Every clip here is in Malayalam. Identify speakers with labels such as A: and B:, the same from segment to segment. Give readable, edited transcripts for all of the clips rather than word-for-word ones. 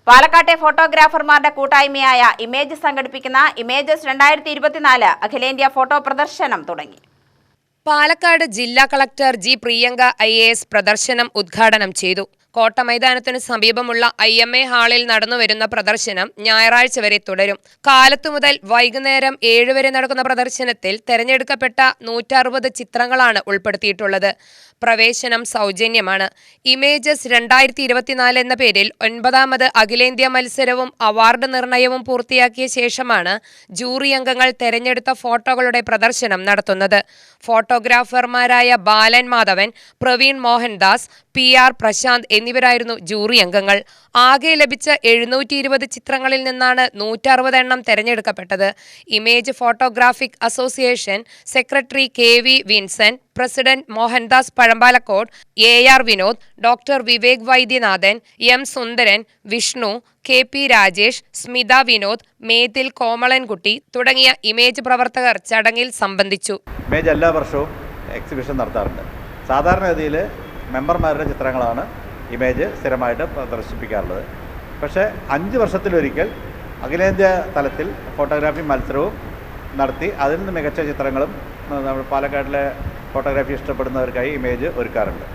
A: പാലക്കാട്ടെ ഫോട്ടോഗ്രാഫർമാരുടെ കൂട്ടായ്മയായ ഇമേജ് സംഘടിപ്പിക്കുന്ന ഇമേജസ് 2024 അഖിലേന്ത്യാ ഫോട്ടോ പ്രദർശനം തുടങ്ങി.
B: പാലക്കാട് ജില്ലാ കളക്ടർ ജി പ്രിയങ്ക IAS പ്രദർശനം ഉദ്ഘാടനം ചെയ്തു. കോട്ട മൈതാനത്തിനു സമീപമുള്ള IMA ഹാളിൽ നടന്നുവരുന്ന പ്രദർശനം ഞായറാഴ്ച വരെ തുടരും. കാലത്തു മുതൽ വൈകുന്നേരം 7 വരെ നടക്കുന്ന പ്രദർശനത്തിൽ തെരഞ്ഞെടുക്കപ്പെട്ട 160 ചിത്രങ്ങളാണ് ഉൾപ്പെടുത്തിയിട്ടുള്ളത്. പ്രവേശനം സൗജന്യമാണ്. ഇമേജസ് 2024 എന്ന പേരിൽ 9ാമത് അഖിലേന്ത്യാ മത്സരവും അവാർഡ് നിർണയവും പൂർത്തിയാക്കിയ ശേഷമാണ് ജൂറി അംഗങ്ങൾ തെരഞ്ഞെടുത്ത ഫോട്ടോകളുടെ പ്രദർശനം നടത്തുന്നത്. ഫോട്ടോഗ്രാഫർമാരായ ബാലൻ മാധവൻ, പ്രവീൺ മോഹൻദാസ്, PR പ്രശാന്ത് എന്നിവരായിരുന്നു ജൂറി അംഗങ്ങൾ. ആകെ ലഭിച്ച 720 ചിത്രങ്ങളിൽ നിന്നാണ് 160 എണ്ണം തെരഞ്ഞെടുക്കപ്പെട്ടത്. Image photographic association secretary KV Vincent, president Mohandas Pazhampalakode, AR Vinod, doctor Vivek Vaidyanathan, M സുന്ദരൻ, വിഷ്ണു, KP രാജേഷ്, സ്മിത വിനോദ്, മേതിൽ കോമളൻകുട്ടി തുടങ്ങിയ ഇമേജ് പ്രവർത്തകർ ചടങ്ങിൽ സംബന്ധിച്ചു.
C: ഇമേജ് എല്ലാ വർഷവും എക്സിബിഷൻ നടത്താറുണ്ട്. സാധാരണഗതിയിൽ മെമ്പർമാരുടെ ചിത്രങ്ങളാണ് ഇമേജ് സ്ഥിരമായിട്ട് പ്രദർശിപ്പിക്കാറുള്ളത്. പക്ഷേ 5 വർഷത്തിലൊരിക്കൽ അഖിലേന്ത്യാ തലത്തിൽ ഫോട്ടോഗ്രാഫി മത്സരവും നടത്തി അതിൽ നിന്ന് മികച്ച ചിത്രങ്ങളും നമ്മൾ പാലക്കാടിലെ ഫോട്ടോഗ്രാഫി ഇഷ്ടപ്പെടുന്നവർക്കായി ഇമേജ് ഒരുക്കാറുണ്ട്.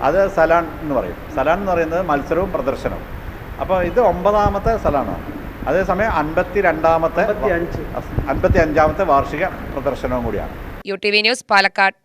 C: അത് സലാൺ എന്ന് പറയും. സലാൺ എന്ന് പറയുന്നത് മത്സരവും പ്രദർശനവും. അപ്പോൾ ഇത് 9ാമത്തെ സലാണാണ്. അതേസമയം 55ാമത്തെ വാർഷിക പ്രദർശനവും കൂടിയാണ്.
B: UTV news Palakkad.